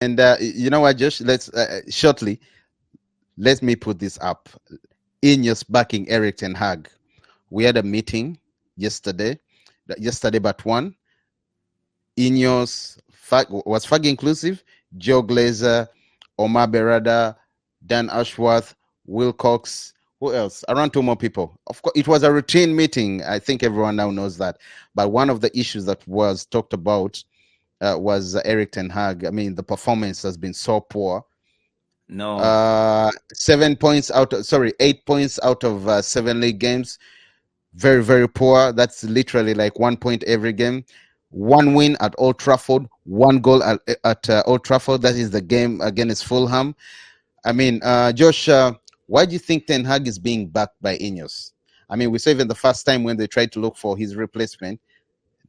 And you know what, Josh? Let's shortly. Let me put this up. INEOS backing Erik Ten Hag. We had a meeting yesterday. Yesterday, but one. INEOS was FAG inclusive. Joe Glazer, Omar Berada, Dan Ashworth, Wilcox. Who else? Around two more people. Of course, it was a routine meeting. I think everyone now knows that. But one of the issues that was talked about was Erik Ten Hag. I mean, the performance has been so poor. No. 7 points out. Sorry, 8 points out of 7 league games. Very, very poor. That's literally like 1 point every game. One win at Old Trafford, one goal at Old Trafford. That is the game against Fulham. I mean, Josh, why do you think Ten Hag is being backed by INEOS? I mean, we saw even the first time when they tried to look for his replacement,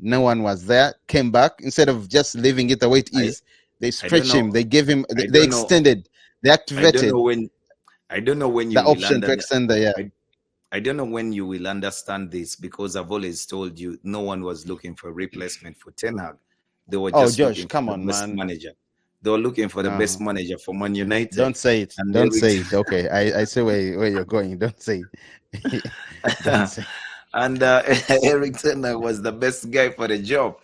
no one was there. Came back instead of just leaving it the way it is. They stretched him. They gave him. They extended. They activated. I don't know when you the option to extend the. Yeah. I don't know when you will understand this, because I've always told you no one was looking for a replacement for Ten Hag. They were just looking for the best manager. They were looking for the best manager for Man United. Don't say it. Don't say it. Okay, I see where you're going. Don't say it. Don't say it. And Erik Ten Hag was the best guy for the job.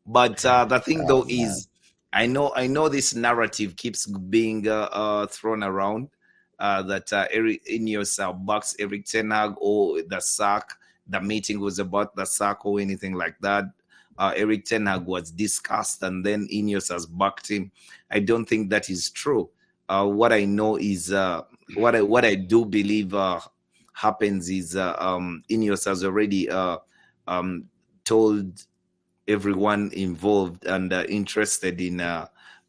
But the thing though is, I know this narrative keeps being thrown around. That INEOS backs Erik Ten Hag, or the sack. The meeting was about the sack or anything like that. Erik Ten Hag was discussed, and then INEOS has backed him. I don't think that is true. What I know is what I do believe happens is INEOS has already told everyone involved and interested in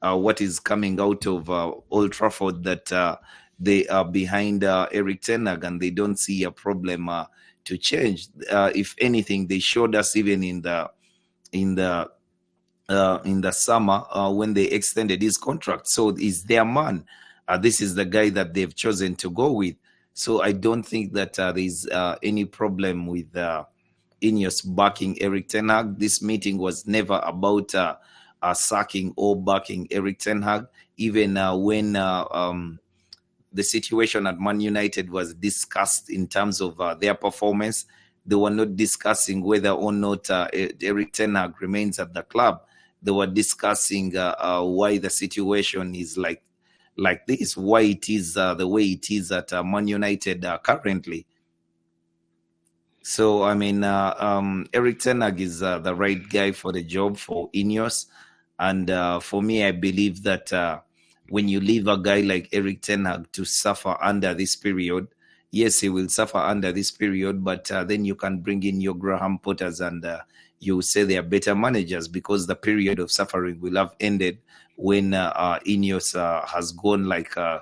what is coming out of Old Trafford that they are behind Erik Ten Hag, and they don't see a problem to change. If anything, they showed us even in the summer when they extended his contract. So he's their man. This is the guy that they've chosen to go with. So I don't think that there's any problem with INEOS backing Erik Ten Hag. This meeting was never about sacking or backing Erik Ten Hag. Even when the situation at Man United was discussed in terms of their performance, they were not discussing whether or not Erik Ten Hag remains at the club. They were discussing why the situation is like this, why it is the way it is at Man United currently. So, I mean, Erik Ten Hag is the right guy for the job for INEOS. And for me, I believe that when you leave a guy like Erik Ten Hag to suffer under this period, yes, he will suffer under this period, but then you can bring in your Graham Potters and you say they are better managers, because the period of suffering will have ended when INEOS has gone like when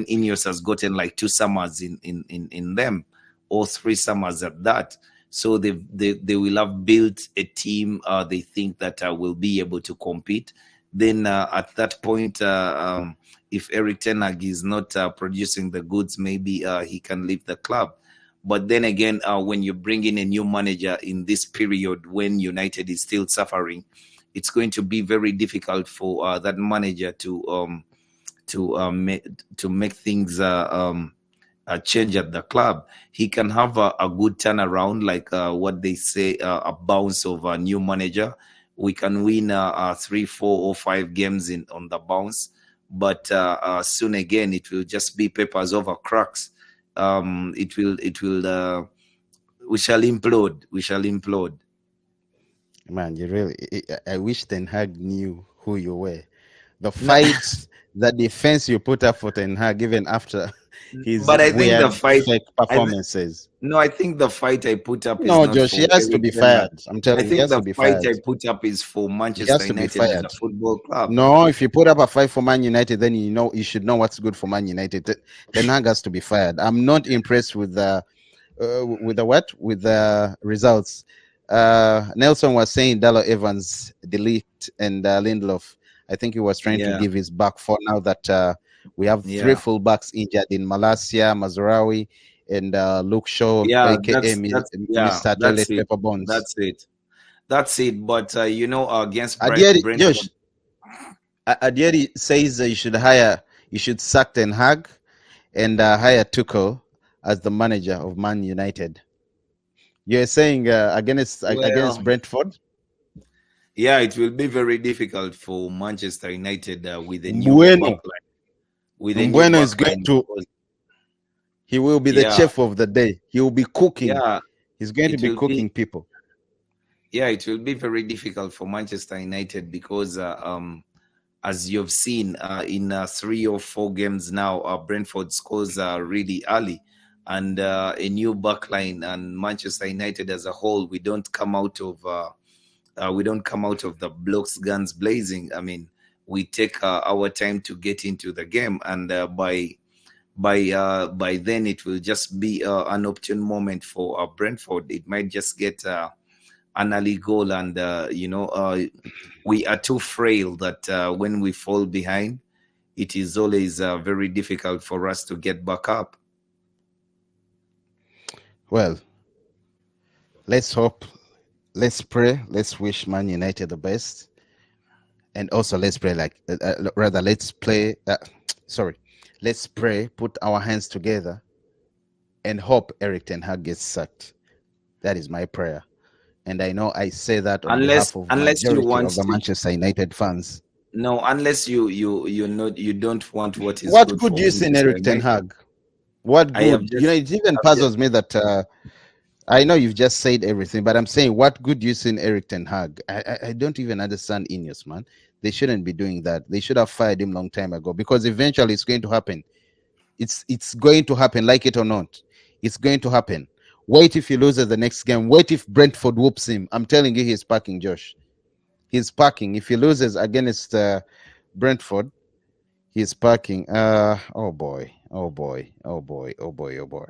INEOS has gotten like 2 summers in them, or 3 summers at that. So they will have built a team they think that will be able to compete. Then at that point, if Erik Ten Hag is not producing the goods, maybe he can leave the club. But then again, when you bring in a new manager in this period when United is still suffering, it's going to be very difficult for that manager to make things change at the club. He can have a good turnaround, like what they say, a bounce of a new manager. We can win 3, 4, or 5 games on the bounce, but soon again it will just be papers over cracks. We shall implode. Man, I wish Ten Hag knew who you were. The fights, the defense you put up for Ten Hag, even after his fake performances. I think the fight I put up. No, Josh, he has to be fired. I'm telling you, he has to be fired. The fight I put up is for Manchester United as a football club. No, if you put up a fight for Man United, then you should know what's good for Man United. Ten Hag has to be fired. I'm not impressed with the results. Nelson was saying Darlow Evans, Delete, and Lindelof. I think he was trying to give his back for now that we have 3 fullbacks injured in Malacia, Mazraoui, and Luke Shaw, aka Mr. Toilet Paper Bones. That's it. But against Brentford, Josh, Adieri says you should sack Ten Hag and hire Tuchel as the manager of Man United. You're saying against Well, Brentford? yeah, it will be very difficult for Manchester United with a new Bueno. backline. With a new Bueno is going backline, to. because He will be the yeah, chef of the day. He will be cooking. yeah, He's going to it be will be cooking people. yeah, it will be very difficult for Manchester United because as you've seen in 3 or 4 games now, Brentford scores really early, and a new backline, and Manchester United as a whole, we don't come out of the blocks guns blazing. I mean, we take our time to get into the game, and by then it will just be an opportune moment for Brentford. It might just get an early goal, and we are too frail that when we fall behind, it is always very difficult for us to get back up. Well, let's hope, let's pray, let's wish Man United the best, and also let's pray rather let's play. Sorry, let's pray. Put our hands together and hope Erik Ten Hag gets sacked. That is my prayer, and I know I say that on Unless behalf of unless you majority want of the to, Manchester United fans. no, unless you don't want what is What good good for do you see in Manchester Erik Ten United. Hag? What I have good? just It even I've just puzzles me that I know you've just said everything, but I'm saying what good do you see in Erik Ten Hag? I don't even understand INEOS, man. They shouldn't be doing that. They should have fired him long time ago because eventually it's going to happen. It's going to happen, like it or not. It's going to happen. Wait if he loses the next game. Wait if Brentford whoops him. I'm telling you, he's packing, Josh. He's packing. If he loses against Brentford, he's packing. Oh boy. Oh boy. Oh boy. Oh boy. Oh boy.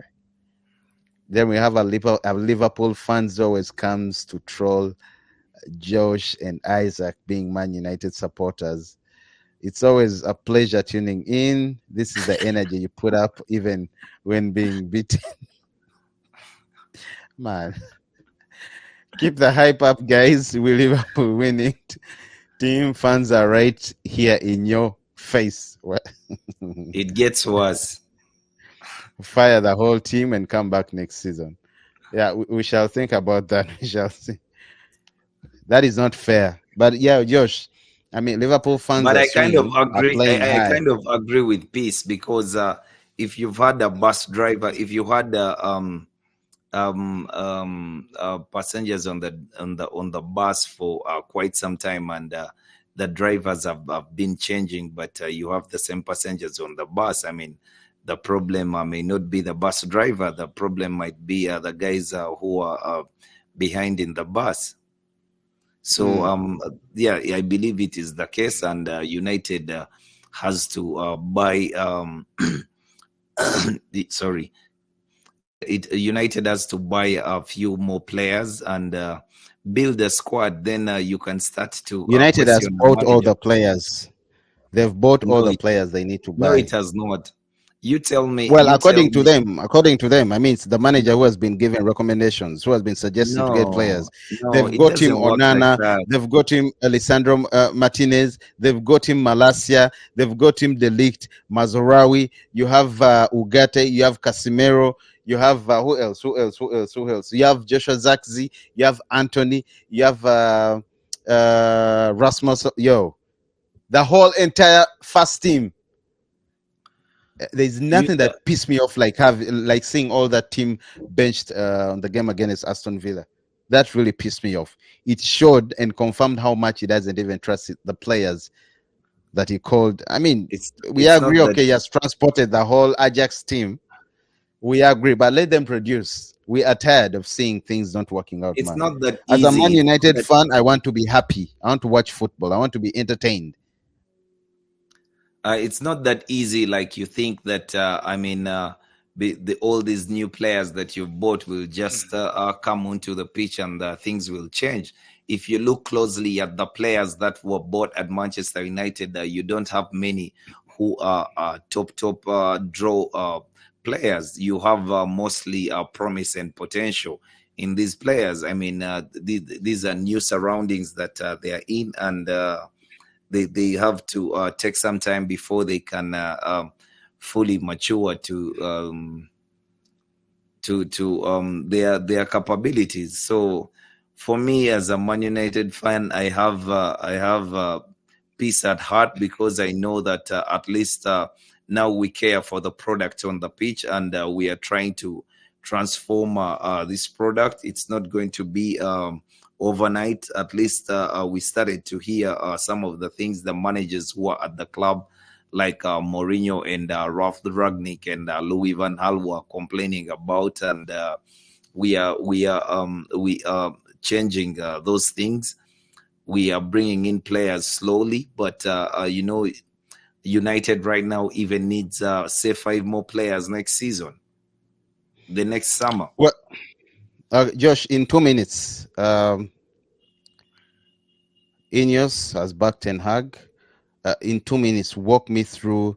Then we have a Liverpool fans always comes to troll Josh and Isaac being Man United supporters. It's always a pleasure tuning in. This is the energy you put up even when being beaten. Man, keep the hype up, guys. We Liverpool winning. Team fans are right here in your face. it gets worse. Fire the whole team and come back next season. Yeah, we shall think about that. We shall see. That is not fair. But yeah, Josh, I mean, Liverpool fans But are I kind of swinging, are agree. playing I high. kind of agree with Peace because if you've had a bus driver, if you had passengers on the bus for quite some time, and the drivers have been changing, but you have the same passengers on the bus. I mean, the problem may not be the bus driver. The problem might be the guys who are behind in the bus. So yeah, I believe it is the case, and United has to buy sorry, United has to buy a few more players and build a squad. Then you can start to United has question the bought all manager. the players. They've bought all No, the players they need to no, buy. it has not. You tell me. Well, You tell me. according to them, I mean, it's the manager who has been giving recommendations, who has been suggesting to get No, players. no, They've it got him doesn't work like Onana, that. they've got him Alessandro Martinez, they've got him Malasia, they've got him Delict, Mazorawi, you have Ugarte, you have Casimiro, you have who else? Who else? Who else? Who else? You have Joshua Zakzi, you have Anthony, you have Rasmus. Yo, the whole entire first team. There's You, nothing that pissed me off like seeing all that team benched on the game against Aston Villa. That really pissed me off. It showed and confirmed how much he doesn't even trust the players that he called. I mean, we it's not agree, that okay, he has transported the whole Ajax team. We agree, but let them produce. We are tired of seeing things not working out, it's man. not that As a Man easy. It's not United that fan, I want to be happy. I want to watch football. I want to be entertained. It's not that easy like you think that all these new players that you've bought will just come onto the pitch and things will change. If you look closely at the players that were bought at Manchester United, you don't have many who are top draw players. You have mostly promise and potential in these players. I mean, these are new surroundings that they are in, and they have to take some time before they can fully mature to their capabilities. So for me as a Man United fan, I have peace at heart, because I know that at least now we care for the product on the pitch, and we are trying to transform this product. It's not going to be overnight. At least we started to hear some of the things the managers who are at the club, like Mourinho and Ralph Ragnick and Louis van Gaal, were complaining about, and we are changing those things. We are bringing in players slowly, but United right now even needs say 5 more players next season, the next summer. Well, Josh, in 2 minutes, INEOS has backed Ten Hag. In 2 minutes, walk me through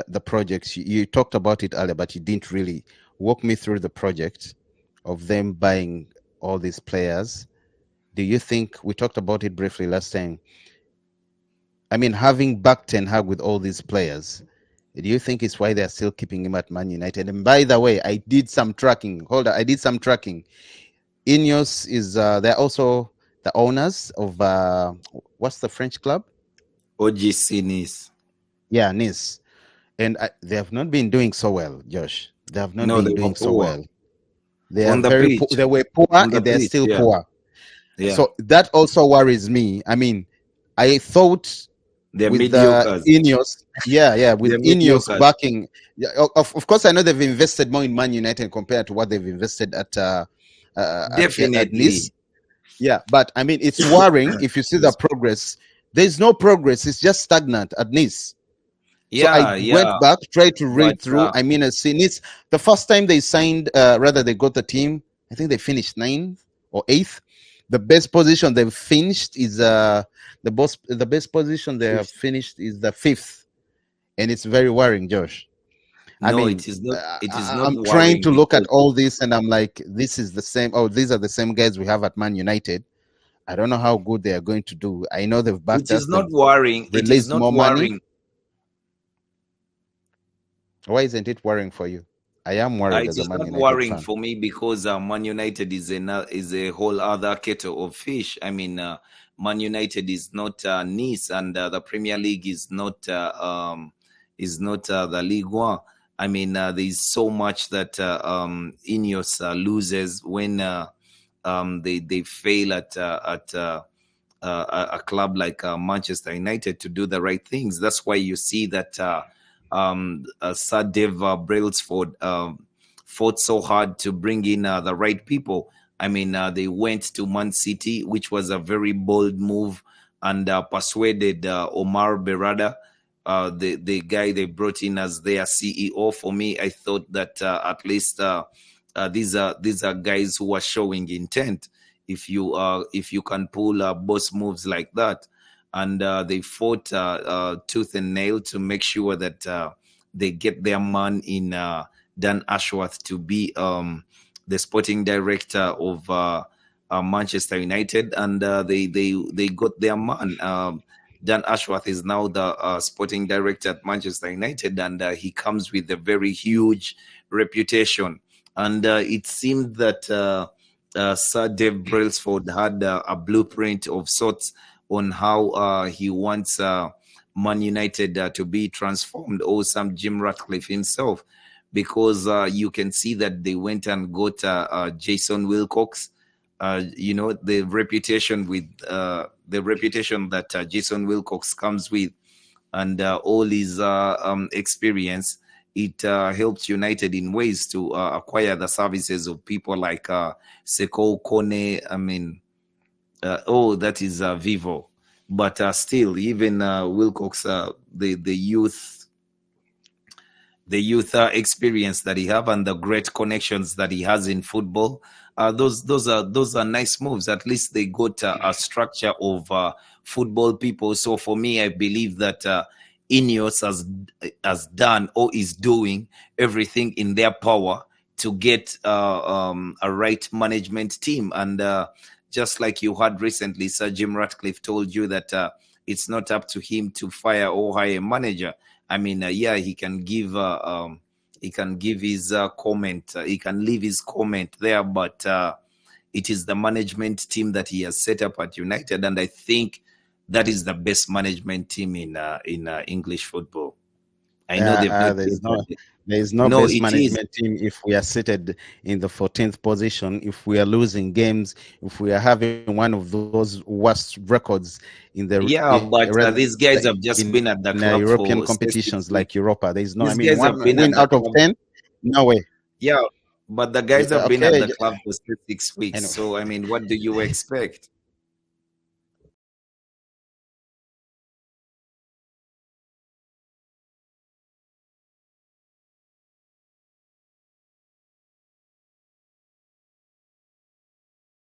the projects. You talked about it earlier, but you didn't really walk me through the project of them buying all these players. Do you think, we talked about it briefly last time, I mean, having backed Ten Hag with all these players, do you think it's why they're still keeping him at Man United? And by the way, I did some tracking. I did some tracking. INEOS is, they're also the owners of, what's the French club? OGC Nice. Yeah, Nice. And they have not been doing so well, Josh. They have not No, they been were doing so poor well. They are on the very pitch. poor. They were poor On the and they're pitch, still yeah. poor. Yeah. So that also worries me. I mean, I thought They're with mediocres. INEOS, with They're INEOS mediocres. backing, of course, I know they've invested more in Man United compared to what they've invested at Definitely. Nice. Yeah, but I mean, it's worrying if you see the progress. There's no progress. It's just stagnant at Nice. So I went back, tried to read through. I mean, I see Nice. The first time they signed, they got the team, I think they finished 9th or 8th. The best position they've finished is the best position they have finished is the 5th, and it's very worrying, Josh. No, I mean, it is not. It is not I'm trying worrying to look at because all this, and I'm like, this is the same. Oh, these are the same guys we have at Man United. I don't know how good they are going to do. I know they've backed it is us. not They've worrying. It is released not more money. worrying. Why isn't it worrying for you? I am worried It as a is Man not United worrying fan. for me because Man United is a whole other kettle of fish. I mean, Man United is not Nice, and the Premier League is not the Ligue 1. I mean, there is so much that INEOS loses when they fail at a club like Manchester United to do the right things. That's why you see that Sir Dave Brailsford fought so hard to bring in the right people. I mean, they went to Man City, which was a very bold move, and persuaded Omar Berrada, the guy they brought in as their CEO. For me, I thought that at least these are guys who are showing intent. If you can pull boss moves like that, and they fought tooth and nail to make sure that they get their man in Dan Ashworth to be the sporting director of Manchester United, and they got their man. Dan Ashworth is now the sporting director at Manchester United, and he comes with a very huge reputation. And it seemed that Sir Dave Brailsford had a blueprint of sorts on how he wants Man United to be transformed, or some Jim Ratcliffe himself, because you can see that they went and got Jason Wilcox. The reputation that Jason Wilcox comes with, and all his experience, it helps United in ways to acquire the services of people like Seko Kone. I mean, that is Vivo, but still, even Wilcox, the youth experience that he have, and the great connections that he has in football, those are nice moves. At least they got a structure of football people. So for me, I believe that INEOS has done or is doing everything in their power to get a right management team. And just like you heard recently, Sir Jim Ratcliffe told you that it's not up to him to fire or hire a manager. I mean, yeah, he can give his comment. He can leave his comment there, but it is the management team that he has set up at United, and I think that is the best management team in English football. I know they've not. There is no No, best it is. management team if we are seated in the 14th position, if we are losing games, if we are having one of those worst records in the Yeah, but rather these guys have just in been at the club European for competitions specifically. like Europa. There is no, I These mean, guys have one been at win the out of club. 10, no way. Yeah, but the guys have been at Okay, the club for 6 weeks. anyway. So I mean, what do you expect?